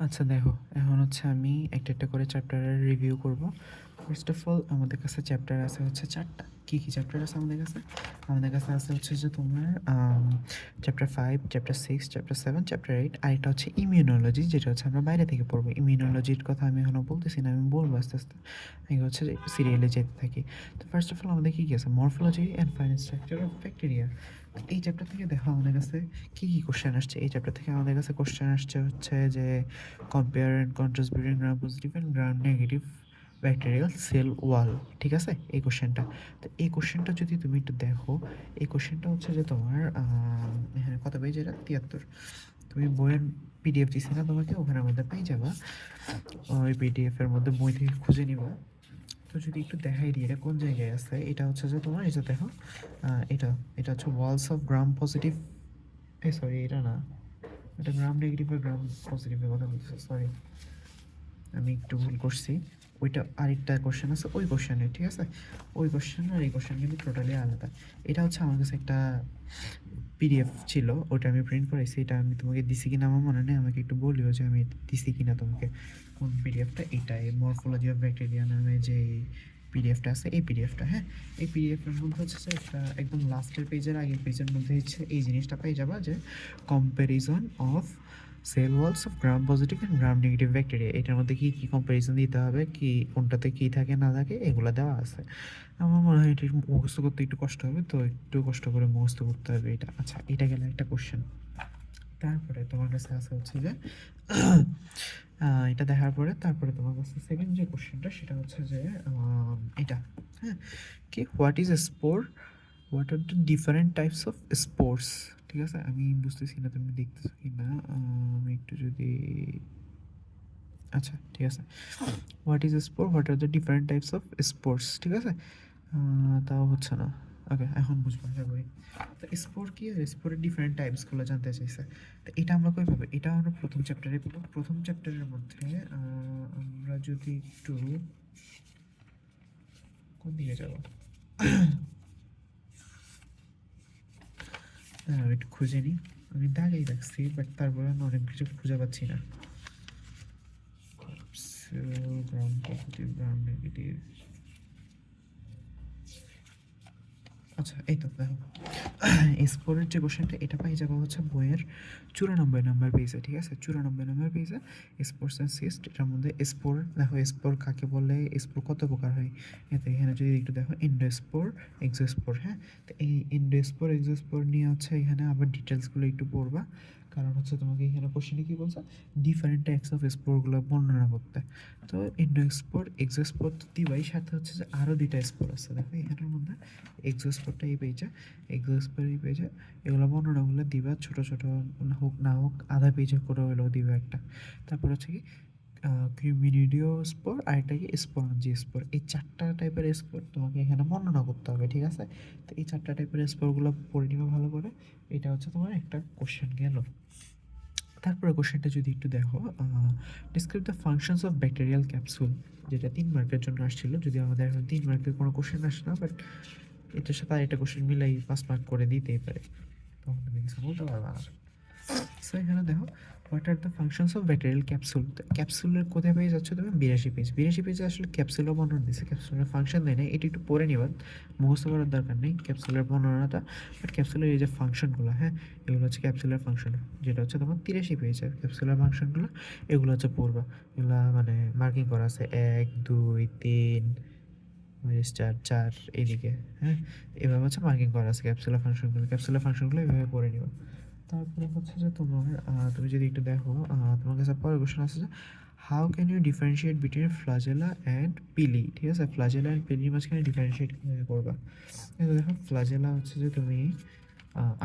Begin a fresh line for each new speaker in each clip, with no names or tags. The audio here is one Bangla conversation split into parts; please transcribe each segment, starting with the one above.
আচ্ছা দেখো, এখন হচ্ছে আমি একটা একটা করে চ্যাপ্টারের রিভিউ করব। ফার্স্ট অফ অল আমাদের কাছে চ্যাপ্টার আছে হচ্ছে 4টা। কী কী চ্যাপ্টার আছে আমাদের কাছে? আমাদের কাছে আছে হচ্ছে যে তোমার চ্যাপ্টার 5, চ্যাপ্টার 6, চ্যাপ্টার 7, চ্যাপ্টার 8, আর এটা হচ্ছে ইমিউনোলজি, যেটা হচ্ছে আমরা বাইরে থেকে পড়বো। ইমিউনোলজির কথা আমি এখনও বলতেছি না, আমি বলবো আস্তে আস্তে। আগে হচ্ছে যে সিরিয়ালে যেতে থাকি। তো ফার্স্ট অফ অল আমাদের কী কী আছে? Morphology and fine structure of bacteria. এই চ্যাপ্টার থেকে দেখো আমাদের কাছে কী কী কোশ্চেন আসছে। এই চ্যাপ্টার থেকে আমাদের কাছে কোশ্চেন আসছে হচ্ছে যে compare and contrast between gram positive and Gram negative bacterial cell wall. ঠিক আছে, এই কোশ্চেনটা। তো এই কোশ্চেনটা যদি তুমি একটু দেখো, এই কোশ্চেনটা হচ্ছে যে তোমার এখানে কত পেজ? এটা 73। তুমি বইয়ের পিডিএফ দিছি না তোমাকে, ওখানের মধ্যে পেয়ে যাবা। ওই পিডিএফের মধ্যে বই থেকে খুঁজে নিবা। তো যদি একটু দেখাই দিই এটা কোন জায়গায় আছে, এটা হচ্ছে যে তোমার এই যে দেখো, এটা এটা হচ্ছে ওয়ালস অফ গ্রাম পজিটিভ, এই সরি এটা না, এটা গ্রাম নেগেটিভ আর গ্রাম পজিটিভের কথা বলতেছে, সরি আমি একটু ভুল করছি। ওইটা আরেকটা কোশ্চেন আছে ওই কোশ্চেনে, ঠিক আছে? ওই কোশ্চেন আর এই কোশ্চেন কিন্তু টোটালি আলাদা। এটা হচ্ছে আমার কাছে একটা পিডিএফ ছিল, ওটা আমি প্রিন্ট করাইছি। এটা আমি তোমাকে দিছি কিনা আমার মনে নেই, আমাকে একটু বলিও যে আমি দিছি কিনা তোমাকে কোন পিডিএফটা। এটাই মরফোলজি অফ ব্যাকটেরিয়া নামে যে পিডিএফটা আছে, এই পিডিএফটা। হ্যাঁ, এই পিডিএফের মধ্যে হচ্ছে যে একটা একদম লাস্টের পেজের আগের পেজের মধ্যে হচ্ছে এই জিনিসটা পেয়ে যাবা যে comparison of cell walls of gram positive and Gram negative bacteria. এটার মধ্যে কী কী কম্প্যারিজন দিতে হবে, কি কোনটাতে কী থাকে না থাকে, এগুলো দেওয়া আছে। আমার মনে হয় এটি মুখস্থ করতে একটু কষ্ট হবে, তো একটু কষ্ট করে মুখস্থ করতে হবে এটা। আচ্ছা, এটা গেলে একটা কোশ্চেন। তারপরে তোমার কাছে আসা হচ্ছে যে এটা দেখার পরে তারপরে তোমার কাছে সেকেন্ড যে কোশ্চেনটা, সেটা হচ্ছে যে এটা, হ্যাঁ, কি what is a spore, what are the different types of sports. ঠিক আছে, আমি বুঝতেছি না তুমি দেখতেছো কি না। আমি একটু যদি, আচ্ছা ঠিক আছে, what is sport, what are the different types of sports. ঠিক আছে, তাও হচ্ছে না। ওকে, এখন বুঝবো আশা করি। তো স্পোর্ট কি আর স্পোর্টের ডিফারেন্ট টাইপসগুলো জানতে চাইছে। তো এটা আমরা কই পাবো? এটা আমরা প্রথম চ্যাপ্টারে পাবো। প্রথম চ্যাপ্টারের মধ্যে আমরা যদি একটু কোন দিকে যাব, আমি একটু খুঁজে নিই। আমি দাগেই রাখছি, বাট তারপরে আমি অনেক কিছু খুঁজে পাচ্ছি না। গ্রাম পজিটিভ, গ্রাম নেগেটিভ, আচ্ছা এই তো দেখো, স্পোরের যে কোশ্চেনটা এটা পাই যাবো হচ্ছে বইয়ের 94 নম্বর পেজে। ঠিক আছে, 94 নম্বর পেজে স্পোর্টস অ্যান্ড সিস্ট। এটার মধ্যে স্পোর দেখো, স্পোর কাকে বলে, স্পোর কত প্রকার হয়। এতে এখানে যদি একটু দেখো এন্ডোস্পোর, এক্সোস্পোর। হ্যাঁ, তো এই এন্ডোস্পোর এক্সোস্পোর নিয়ে হচ্ছে এখানে আবার ডিটেলসগুলো একটু পড়বা। কারণ হচ্ছে তোমাকে এখানে কোশ্চেনে কী বলছে, ডিফারেন্ট টাইপস অফ স্পোরগুলো বর্ণনা করতে। তো এন্ডোস্পোর এক্সোস্পোর তো দিবাই, সাথে হচ্ছে যে আরও দুইটা স্পোর আছে দেখো এখানের মধ্যে। এক্সোস্পোরটা এই পেজে, এক্সোস্পোর এই পেজে, এগুলো বর্ণনাগুলো দিবা ছোটো ছোটো হোক না হোক, আধা পেজে করে হলেও দিবা একটা। তারপর হচ্ছে কি কিউমিনিডিও স্পোর, আর এটা কি স্পোরাঞ্জি স্পোর। এই 4টা টাইপের স্পোর তোমাকে এখানে বর্ণনা করতে হবে। ঠিক আছে, তো এই 4টা টাইপের স্পোরগুলো পড়ে নিবা ভালো করে। এটা হচ্ছে তোমার একটা কোশ্চেন গেল। তারপরে কোশ্চেনটা যদি একটু দেখো, describe the functions of bacterial capsule, যেটা 3 মার্কের জন্য আসছিল। যদি আমাদের এখন 3 মার্কের কোনো কোশ্চেন আসে না, বাট এটার সাথে আরেকটা কোশ্চেন মিলাই 5 মার্ক করে দিতেই পারে, তখন তুমি কিছু বলতে পারবা না। সো এখানে দেখো, what are the functions of bacterial capsule. ক্যাপসুলের কোথায় পেয়ে যাচ্ছ তুমি? 82 পেজ। 82 পেজে আসলে ক্যাপসুলও বর্ণনা দিচ্ছে, ক্যাপসুলের ফাংশন দেয় না। এটি একটু পড়ে নিবা, মুখস্থ করার দরকার নেই ক্যাপসুলের বর্ণনাটা। বাট ক্যাপসুলের এই যে ফাংশনগুলো, হ্যাঁ, এগুলো হচ্ছে ক্যাপসুলের ফাংশন, যেটা হচ্ছে তোমার 83 পেজের ক্যাপসুলার ফাংশনগুলো। এগুলো হচ্ছে পড়বা, এগুলো মানে মার্কিং করা আছে 1 2 3 4 4 এইদিকে। হ্যাঁ, এভাবে হচ্ছে মার্কিং করা আছে ক্যাপসুলার ফাংশনগুলো। ক্যাপসুলার ফাংশনগুলো এভাবে পড়ে নিবা। তারপরে হচ্ছে যে তোমার তুমি যদি একটু দেখো, তোমার কাছে পরের কোশ্চেন আছে যে how can you differentiate between flagella and pili. ঠিক আছে, ফ্লাজেলা অ্যান্ড পিলির মাঝখানে ডিফারেন্সিয়েট কীভাবে করবা। দেখো, ফ্লাজেলা হচ্ছে যে তুমি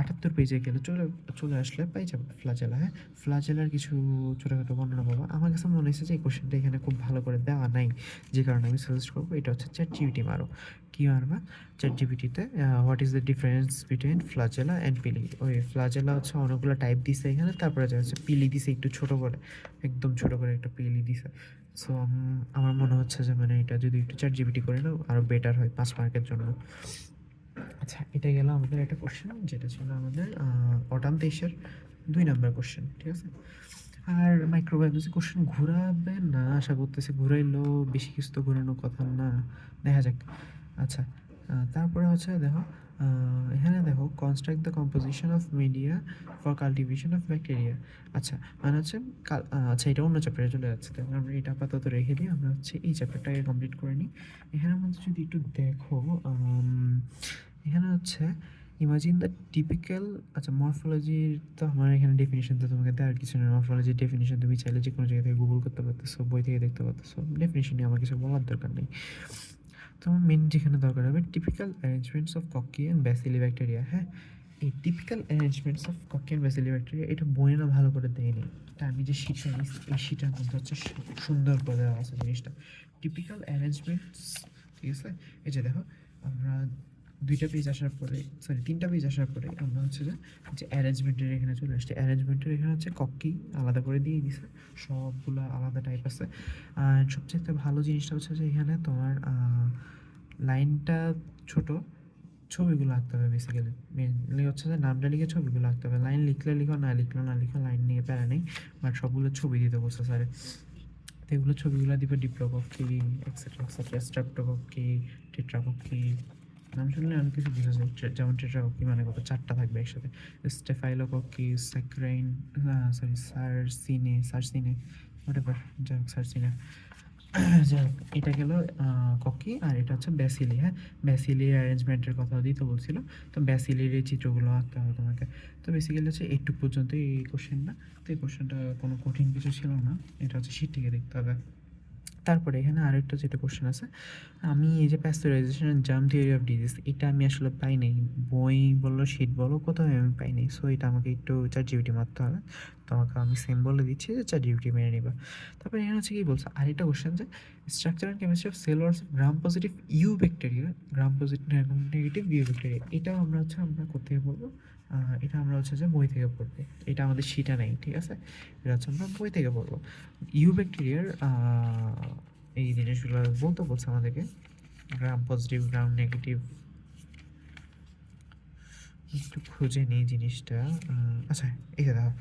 78 পেজে গেলে চলে চলে আসলে পাই যাবে ফ্লাজেলা। হ্যাঁ, ফ্লাজেলার কিছু ছোটোখাটো বর্ণনা পাবা। আমার কাছে মনে হয়েছে যে এই কোশ্চেনটা এখানে খুব ভালো করে দেওয়া নাই, যে কারণে আমি সাজেস্ট করবো এটা হচ্ছে চ্যাট জিপিটি মারো। কী মারবা? চ্যাট জিপিটিতে what is the difference between flagella and pili. ওই ফ্লাজেলা হচ্ছে অনেকগুলো টাইপ দিছে এখানে, তারপরে যা হচ্ছে পিলি দিছে একটু ছোটো করে, একদম ছোটো করে একটা পিলি দিছে। সো আমার মনে হচ্ছে যে মানে এটা যদি একটু চ্যাট জিপিটি করে নাও আরও বেটার হয় 5 মার্কের জন্য। আচ্ছা, এটা গেল আমাদের একটা কোশ্চেন, যেটা ছিল আমাদের অটাম 23-এর 2 নম্বর কোশ্চেন। ঠিক আছে, আর মাইক্রোবায়োলজি কোশ্চেন ঘুরাবে না আশা করতেছি, ঘুরাইলেও বেশি কিছু তো ঘুরানোর কথা না, দেখা যাক। আচ্ছা, তারপরে হচ্ছে দেখো, এখানে দেখো construct the composition of media for cultivation of bacteria. আচ্ছা, মানে হচ্ছে আচ্ছা, এটা অন্য চ্যাপ্টারে চলে যাচ্ছে, তাহলে আমরা এটা আপাতত রেখে দিই, আমরা হচ্ছে এই চ্যাপ্টারটাকে কমপ্লিট করে নিই। এখানের মধ্যে যদি একটু দেখো, এখানে হচ্ছে ইমাজিন দ্য টিপিক্যাল, আচ্ছা মরফোলজির তো আমার এখানে ডেফিনিশন তো তোমাকে দেওয়ার কিছু নেই, মরফোলজির ডেফিনিশন তুমি চাইলে যে কোনো জায়গা থেকে গুগল করতে পারতেছো, বই থেকে দেখতে পারতেছো, ডেফিনিশন নিয়ে আমার কিছু বলার দরকার নেই। তোমার মেন যেখানে দরকার হবে typical arrangements of cocci and bacilli bacteria. হ্যাঁ, এই typical arrangements of cocci and bacilli bacteria এটা বইয়ে না ভালো করে দেয়নি, এটা আমি যে শিটটা নিচ্ছি এই শিটের মধ্যে হচ্ছে সুন্দর করে দেওয়া আছে জিনিসটা, টিপিক্যাল অ্যারেঞ্জমেন্টস, ঠিক আছে। এই যে দেখো, আমরা দুইটা পেজ আসার পরে, সরি তিনটা পেজ আসার পরে আমরা হচ্ছে যে অ্যারেঞ্জমেন্টের এখানে চলে আসছে, অ্যারেঞ্জমেন্টের এখানে হচ্ছে ককি আলাদা করে দিয়ে দিছে, সবগুলো আলাদা টাইপ আছে। আর সবচেয়ে ভালো জিনিসটা হচ্ছে যে এখানে তোমার লাইনটা ছোট, ছবিগুলো আঁকতে হবে বেসিক্যালি, মেনলি হচ্ছে যে নামটা লিখে ছবিগুলো আঁকতে হবে, লাইন লিখলে লিখো, না লিখলো না লিখো, লাইন নিয়ে প্যারা নেই, বাট সবগুলো ছবি দিতে বলছে স্যারে। তো এগুলো ছবিগুলো দিবে ডিপ্লোকক্কি এক্সেট্রা এক্সেট্রা, স্ট্রেপ্টোকক্কি, টেট্রাকক্কি, নাম শুনলে অনেক কিছু বোঝা যায়, যেমন টেট্রাকক্কি মানে কত, চারটা থাকবে একসাথে, স্টেফাইলোকক্কি, স্যাক্রাইন, সরি সার্সিনে, সার্সিনে হোয়াট এভার, যাই হোক সার্সিনে, যাই হোক এটা গেল ককি, আর এটা হচ্ছে ব্যাসিলি। হ্যাঁ, ব্যাসিলির অ্যারেঞ্জমেন্টের কথা দিতে বলছিল, তো ব্যাসিলির এই চিত্রগুলো আঁকতে হবে তোমাকে। তো বেসিক্যালি হচ্ছে এইটুকু পর্যন্ত এই কোশ্চেনটা, তো এই কোশ্চেনটা কোনো কঠিন কিছু ছিল না, এটা হচ্ছে শীট থেকে দেখতে হবে। তারপরে এখানে আরেকটা যেটা কোশ্চেন আছে, আমি এই যে pasteurization and germ theory of disease, এটা আমি আসলে পাই নাই, বই বলো শিট বলো কোথাও আমি পাই নাই, সো এটা আমাকে একটু ChatGPT মারতে হবে, তোমাকে আমি সেম বলে দিচ্ছি যে ChatGPT মেনে নিবা। তারপরে এখানে হচ্ছে কি বলছে, আরেকটা কোশ্চেন যে structure and chemistry of cell walls of gram positive you bacteria, gram positive negative you bacteria, এটাও আমরা হচ্ছে আমরা কোথায় বলবো, এটা আমরা হচ্ছে যে বই থেকে পড়বো, এটা আমাদের শিটা নেই, ঠিক আছে, এটা হচ্ছে আমরা বই থেকে পড়বো। ইউ ব্যাকটেরিয়ার এই জিনিসগুলো বলতে বলছে আমাদেরকে, গ্রাম পজিটিভ গ্রাম নেগেটিভ, একটু খুঁজে নিই জিনিসটা। আচ্ছা, এই যে দেখো,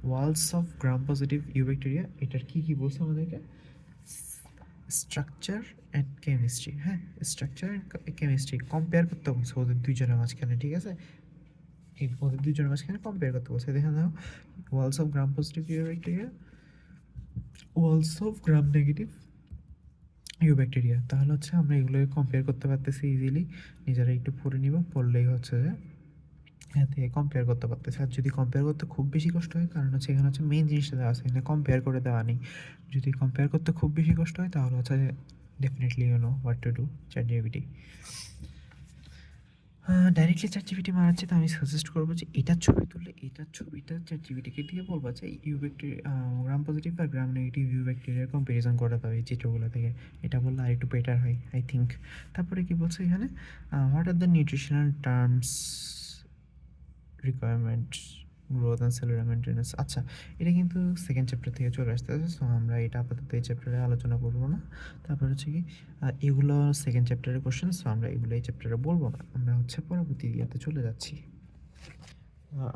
walls of gram positive you bacteria, এটার কী কী বলছে আমাদেরকে, স্ট্রাকচার অ্যান্ড কেমিস্ট্রি। হ্যাঁ, স্ট্রাকচার অ্যান্ড কেমিস্ট্রি কম্পেয়ার করতে বলছে ওদের দুইজনের মাঝখানে, ঠিক আছে, এই ওদের দুইজনের মাঝখানে কম্পেয়ার করতে বলছে। দেখে নাও, walls of gram positive you bacteria, walls of gram negative you bacteria, তাহলে হচ্ছে আমরা এগুলোকে কম্পেয়ার করতে পারতেছি ইজিলি, নিজেরা একটু পড়ে নিব, পড়লেই হচ্ছে যে হ্যাঁ থেকে কম্পেয়ার করতে পারতেছে। আর যদি কম্পেয়ার করতে খুব বেশি কষ্ট হয়, কারণ হচ্ছে এখানে হচ্ছে মেইন জিনিসটা দেওয়া আছে, এখানে কম্পেয়ার করে দেওয়া নেই, যদি কম্পেয়ার করতে খুব বেশি কষ্ট হয় তাহলে হচ্ছে definitely you know what to do, ChatGPT। Directly ChatGPT মারাচ্ছে, তো আমি সাজেস্ট করবো যে এটার ছবি তুললে এটার ছবিটা ChatGPT-কে দিয়ে বলবা যে ইউ ব্যাকটেরিয়া, গ্রাম পজিটিভ আর গ্রাম নেগেটিভ ইউ ব্যাকটেরিয়ার কম্পারিজন করে দাও এই চিত্রগুলো থেকে, এটা বললে আর একটু বেটার হয় আই থিঙ্ক। তারপরে কি বলছে এখানে, what are the nutritional terms requirements growth and cellular maintenance. আচ্ছা, এটা কিন্তু সেকেন্ড চ্যাপ্টার থেকে চলে আসতেছে, সো আমরা এটা আপাতত এই চ্যাপ্টারে আলোচনা করবো না। তারপর হচ্ছে কি, এগুলো সেকেন্ড চ্যাপ্টারের কোশ্চেন, সো আমরা এগুলো এই চ্যাপ্টারে বলবো না, আমরা হচ্ছে পরবর্তী ইয়াতে চলে যাচ্ছি।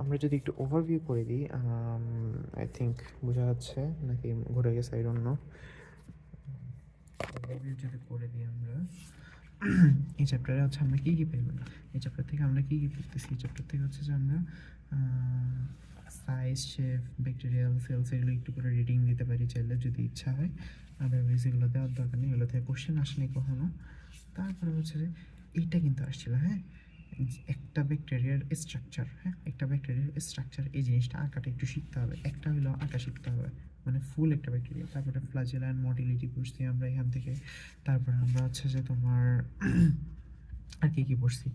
আমরা যদি একটু ওভারভিউ করে দিই, আই থিঙ্ক বোঝা যাচ্ছে নাকি ঘুরে গেছে, আই ডোন্ট নো। ওভারভিউ যদি করে দিই আমরা, এই চ্যাপ্টারে হচ্ছে আমরা কী কী পেলাম, এই চ্যাপ্টার থেকে আমরা কী কী পড়তেছি, এই চ্যাপ্টার থেকে হচ্ছে যে আমরা সাইজ শেপ ব্যাকটেরিয়াল সেলস এগুলো একটু করে রিডিং দিতে পারি চাইলে যদি ইচ্ছা হয়, আদারওয়াইজ এগুলো দেওয়ার দরকার নেই, এগুলো থেকে কোশ্চেন আসেনি কখনো। তারপরে হচ্ছে যে এইটা কিন্তু আসছিল, হ্যাঁ, একটা ব্যাকটেরিয়ার স্ট্রাকচার, হ্যাঁ একটা ব্যাকটেরিয়ার স্ট্রাকচার, এই জিনিসটা আঁকাটা একটু শিখতে হবে, একটা হলো আঁকা শিখতে হবে, মানে ফুল একটা ব্যাকটেরিয়া। তারপরে ফ্লাজেলা অ্যান্ড মোটিলিটি পড়ছি আমরা এখান থেকে। তারপরে আমরা হচ্ছে যে তোমার আর কী কী পড়ছি,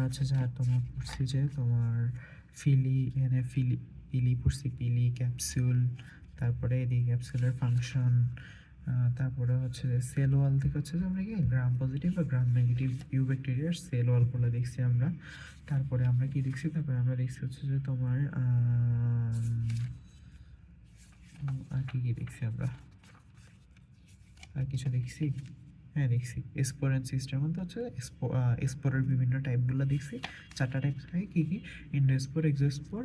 আচ্ছা যা তোমার পড়ছি যে তোমার ফিলি, এখানে ফিলি পিলি পড়ছি, পিলি ক্যাপসুল, তারপরে এদিকে ক্যাপসুলের ফাংশন, তারপরে হচ্ছে যে সেল ওয়াল থেকে হচ্ছে যে আমরা কি গ্রাম পজিটিভ বা গ্রাম নেগেটিভ ইউ ব্যাকটেরিয়ার সেল ওয়ালগুলো দেখছি আমরা। তারপরে আমরা কি দেখছি, তারপরে আমরা দেখছি হচ্ছে যে তোমার আর কি কি দেখছি আমরা, আর কিছু দেখছি, হ্যাঁ দেখছি স্পোর অ্যান্ড সিস্টেম মধ্যে হচ্ছে স্পোরের বিভিন্ন টাইপগুলো দেখছি, চারটা টাইপ থাকে কী কী, ইন্ডোস্পোর, এক্সোস্পোর,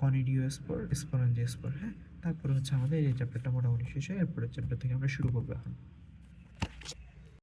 কনিডিওস্পোর, স্পোরেঞ্জিওস্পোর, হ্যাঁ? তারপরে হচ্ছে আমাদের এই চ্যাপ্টারটা মোটামুটি শেষ হয়, এরপরের চ্যাপ্টার থেকে আমরা শুরু করবো এখন।